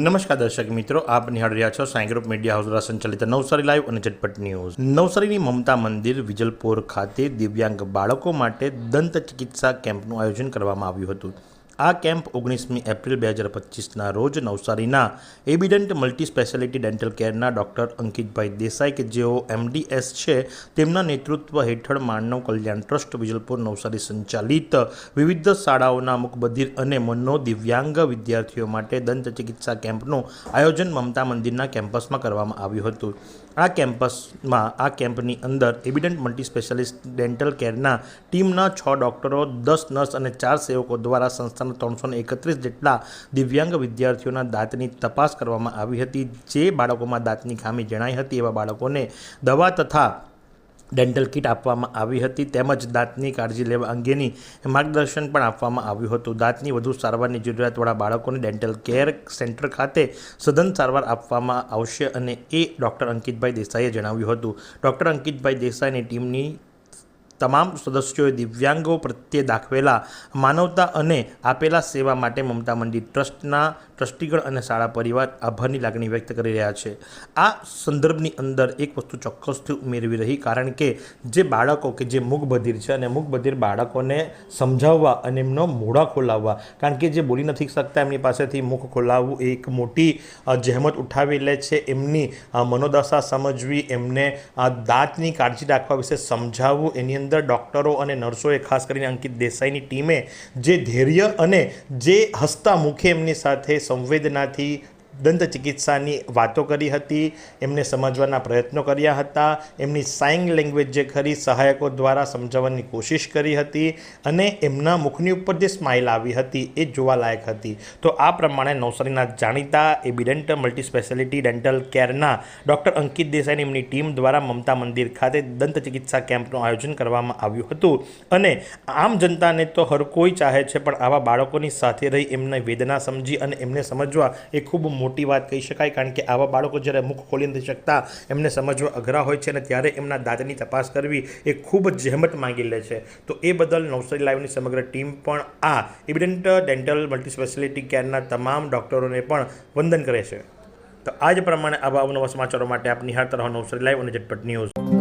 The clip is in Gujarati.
નમસ્કાર દર્શક મિત્રો, આપ નિહાળી રહ્યા છો સાંઈ ગ્રુપ મીડિયા હાઉસ દ્વારા સંચાલિત નવસારી લાઈવ અને ઝટપટ ન્યૂઝ। નવસારીની મમતા મંદિર વિજલપોર ખાતે દિવ્યાંગ બાળકો માટે દંત ચિકિત્સા કેમ્પનું આયોજન કરવામાં આવ્યું હતું। આ કેમ્પ 19મી એપ્રિલ 2025ના રોજ નવસારીના એબિડન્ટ મલ્ટી સ્પેશિયાલિટી ડેન્ટલ કેરના ડૉક્ટર અંકિતભાઈ દેસાઈ કે જેઓ MDS છે તેમના નેતૃત્વ હેઠળ માનવ કલ્યાણ ટ્રસ્ટ વિજલપોર નવસારી સંચાલિત વિવિધ શાળાઓના મુકબધિર અને મનોદિવ્યાંગ વિદ્યાર્થીઓ માટે દંત ચિકિત્સા કેમ્પનું આયોજન મમતા મંદિરના કેમ્પસમાં કરવામાં આવ્યું હતું। આ કેમ્પની અંદર એબિડન્ટ મલ્ટી સ્પેશિયાલિસ્ટ ડેન્ટલ કેરના ટીમના 6 ડૉક્ટરો, 10 નર્સ અને 4 સેવકો દ્વારા સંસ્થાના 331 જેટલા દિવ્યાંગ વિદ્યાર્થીઓના દાંતની તપાસ કરવામાં આવી હતી। જે બાળકોમાં દાંતની ખામી જણાઈ હતી એવા બાળકોને દવા તથા ડેન્ટલ કિટ આપવામાં આવી હતી, તેમજ દાંતની કાળજી લેવા અંગેની માર્ગદર્શન પણ આપવામાં આવ્યું હતું। દાંતની વધુ સારવારની જરૂરિયાતવાળા બાળકોને ડેન્ટલ કેર સેન્ટર ખાતે સઘન સારવાર આપવામાં આવશે અને એ ડૉક્ટર અંકિતભાઈ દેસાઈએ જણાવ્યું હતું। ડૉક્ટર અંકિતભાઈ દેસાઈની ટીમની તમામ સદસ્યોએ દિવ્યાંગો પ્રત્યે દાખવેલા માનવતા અને આપેલા સેવા માટે મમતા મંદિર ટ્રસ્ટના ટ્રસ્ટીગણ અને શાળા પરિવાર આભારની લાગણી વ્યક્ત કરી રહ્યા છે। આ સંદર્ભની અંદર એક વસ્તુ ચોક્કસથી ઉમેરવી રહી, કારણ કે જે બાળકો કે જે મૂકબધિર છે અને મૂકબધિર બાળકોને સમજાવવા અને એમનો મોઢા ખોલાવવા, કારણ કે જે બોલી નથી શકતા એમની પાસેથી મુખ ખોલાવવું એ એક મોટી જહેમત ઉઠાવી લે છે। એમની મનોદશા સમજવી, એમને દાંતની કાળજી રાખવા વિશે સમજાવવું, એની અંદર ડૉક્ટરો અને નર્સોએ ખાસ કરીને અંકિત દેસાઈની ટીમે જે ધૈર્ય અને જે હસતા મુખે એમની સાથે સંવેદનાથી દંત ચિકિત્સાની વાતો કરી હતી, એમને સમજવાના પ્રયત્નો કર્યા હતા, એમની સાઇન લેંગ્વેજ જે ખરી સહાયકો દ્વારા સમજાવવાની કોશિશ કરી હતી અને એમના મુખની ઉપર જે સ્માઇલ આવી હતી એ જોવાલાયક હતી। તો આ પ્રમાણે નવસારીના જાણીતા એબિડન્ટ મલ્ટી સ્પેશિયાલિટી ડેન્ટલ કેરના ડૉક્ટર અંકિત દેસાઈની એમની ટીમ દ્વારા મમતા મંદિર ખાતે દંત ચિકિત્સા કેમ્પનું આયોજન કરવામાં આવ્યું હતું અને આમ જનતાને તો હર કોઈ ચાહે છે, પણ આવા બાળકોની સાથે રહી એમને વેદના સમજી અને એમને સમજવા એ ખૂબ મોટી વાત કહી શકાય, કારણ કે આવા બાળકો જ્યારે મુખ ખોલી નથી શકતા, એમને સમજવા અઘરા હોય છે અને ત્યારે એમના દાંતની તપાસ કરવી એ ખૂબ જ જહેમત માંગી લે છે। તો એ બદલ નવસારી લાઈવની સમગ્ર ટીમ પણ આ એબિડન્ટ ડેન્ટલ મલ્ટી સ્પેશિયાલિટી કેરના તમામ ડૉક્ટરોને પણ વંદન કરે છે। તો આ જ પ્રમાણે આવા અવનવા સમાચારો માટે આપ નિહાળતા રહો નવસારી લાઈવ અને ઝટપટ ન્યૂઝ।